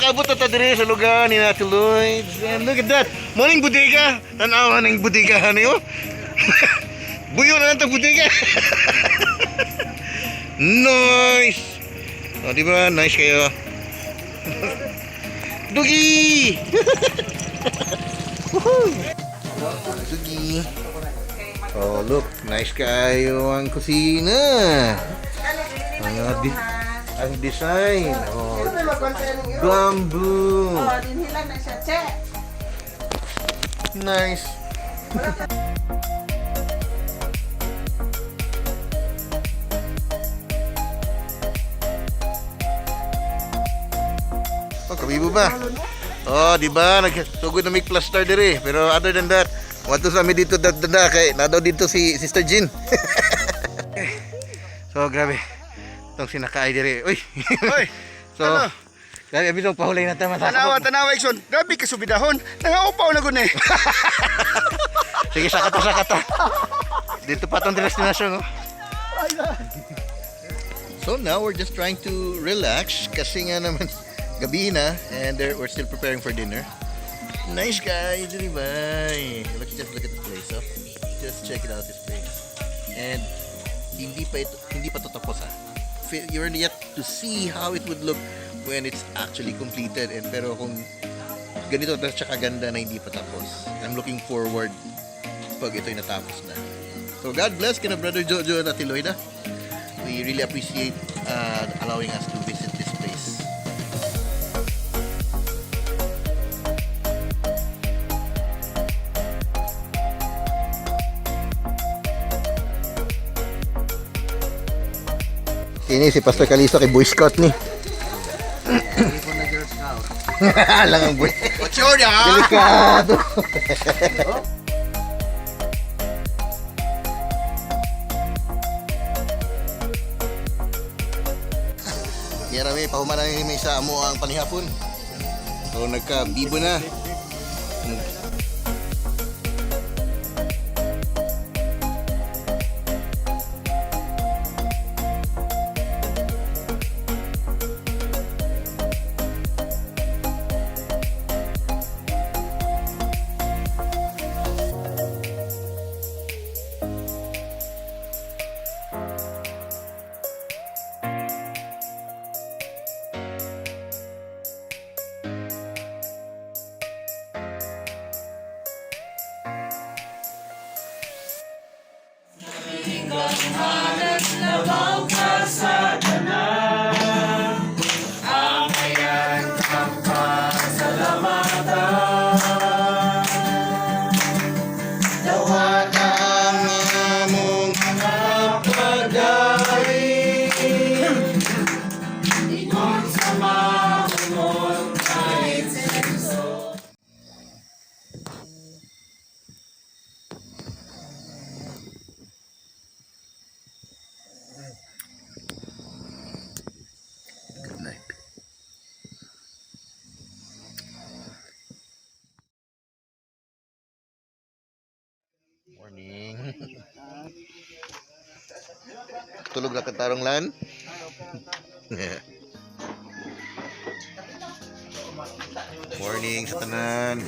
nakaabot na ta diri sa lugar ni Ate Lloyd. And look at that. Morning bodega. Tanawa ng bodega niyo. Buyo na lang ta bodega. Nice. Oh, di ba? Nice kayo. Dugi. Dugi. Oh, look. Nice kayo ang kusina. Ang design. Oh, bamboo. Nice. Oh, kabibo ba? Oh, di ba? Nagsugod na may plaster dire. Pero other than that, wato sa amin dito dada kay nadaw dito si Sister Jean. So, grabe. Itong sinakaay dire. Uy! Hoy! So, grabe, abisong pahulay na tayo masakapag. Tanawa, Ikson. Grabe ka subidahon. Nangaupaw na gud eh. Sige, sakata. Dito pa itong destination, no? So now, we're just trying to relax kasi nga naman, gabi na and we're still preparing for dinner. Nice guys, di ba? Just look at this place, oh. Just check it out, this place. And hindi pa to tapos, ah. You're yet to see how it would look when it's actually completed. And pero kung ganito at saka ganda na hindi pa tapos, I'm looking forward pag ito'y natapos na. So God bless kina Brother Jojo at Ate Loida. We really appreciate allowing us to visit this place. Ini si Pastor Calisto kay Boy Scout ni. Lang ang boy. What's your ya? Delikado. Kaya rami, pahuman na may sa amo ang panihapon. So nagka-bibo na. Morning. Tulog na katarong lan. Morning sa tanan.